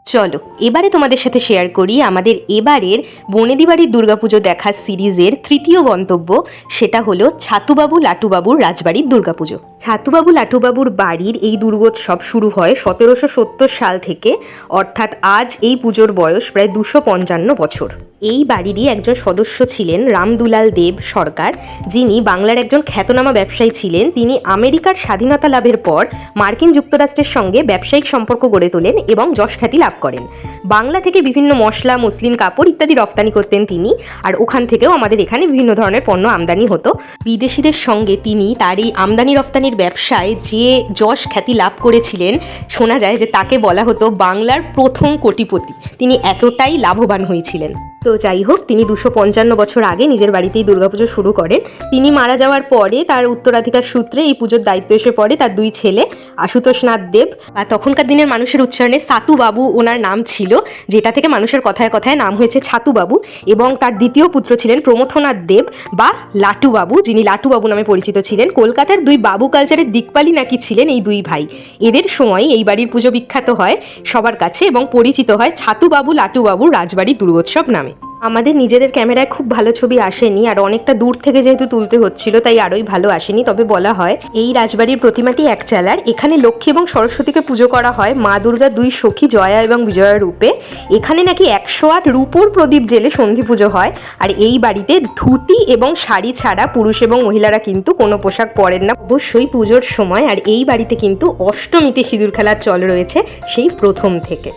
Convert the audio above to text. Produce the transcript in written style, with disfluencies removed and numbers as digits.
চলো এবারে তোমাদের সাথে শেয়ার করি আমাদের এবারের বনেদি বাড়ির দুর্গাপুজো দেখার সিরিজের তৃতীয় গন্তব্য। সেটা হলো ছাতুবাবু লাটুবাবুর রাজবাড়ির দুর্গাপুজো। ছাতুবাবু লাটুবাবুর বাড়ির এই দুর্গোৎসব শুরু হয় 1770 সাল থেকে, অর্থাৎ আজ এই পুজোর বয়স প্রায় 255 বছর। এই বাড়িরই একজন সদস্য ছিলেন রামদুলাল দেব সরকার, যিনি বাংলার একজন খ্যাতনামা ব্যবসায়ী ছিলেন। তিনি আমেরিকার স্বাধীনতা লাভের পর মার্কিন যুক্তরাষ্ট্রের সঙ্গে ব্যবসায়িক সম্পর্ক গড়ে তোলেন এবং যশ খ্যাতি লাভ করেন। বাংলা থেকে বিভিন্ন মশলা, মসলিন, কাপড় ইত্যাদি রপ্তানি করতেন তিনি, আর ওখান থেকেও আমাদের এখানে বিভিন্ন ধরনের পণ্য আমদানি হতো। বিদেশিদের সঙ্গে তিনি তার এই আমদানি রপ্তানির ব্যবসায় যে যশ খ্যাতি লাভ করেছিলেন, শোনা যায় যে তাকে বলা হতো বাংলার প্রথম কোটিপতি। তিনি এতটাই লাভবান হয়েছিলেন। তো যাই হোক, তিনি 255 বছর আগে নিজের বাড়িতেই দুর্গাপুজো শুরু করেন। তিনি মারা যাওয়ার পরে তার উত্তরাধিকার সূত্রে এই পুজোর দায়িত্ব এসে পড়ে তার দুই ছেলে আশুতোষ নাথ দেব, বা তখনকার দিনের মানুষের উচ্চারণে সাতুবাবু ওনার নাম ছিল, যেটা থেকে মানুষের কথায় কথায় নাম হয়েছে ছাতুবাবু। এবং তার দ্বিতীয় পুত্র ছিলেন প্রমথনাথ দেব বা লাটুবাবু, যিনি লাটুবাবু নামে পরিচিত ছিলেন। কলকাতার দুই বাবু কালচারের দিকপালি নাকি ছিলেন এই দুই ভাই। এদের সময় এই বাড়ির পুজো বিখ্যাত হয় সবার কাছে এবং পরিচিত হয় ছাতুবাবু লাটুবাবুর রাজবাড়ির দুর্গোৎসব নামে। আমাদের নিজেদের ক্যামেরায় খুব ভালো ছবি আসেনি, আর অনেকটা দূর থেকে যেহেতু তুলতে হচ্ছিল তাই আরোই ভালো আসেনি। তবে বলা হয় এই রাজবাড়ির প্রতিমাটি একচালার। এখানে লক্ষ্মী এবং সরস্বতীকে পুজো করা হয় মা দুর্গা দুই সখী জয়া এবং বিজয়া রূপে। এখানে নাকি 108 রূপোর প্রদীপ জেলে সন্ধি পুজো হয়। আর এই বাড়িতে ধুতি এবং শাড়ি ছাড়া পুরুষ এবং মহিলারা কিন্তু কোনো পোশাক পরেন না, অবশ্যই পুজোর সময়। আর এই বাড়িতে কিন্তু অষ্টমীতে সিঁদুর খেলার চল রয়েছে সেই প্রথম থেকে।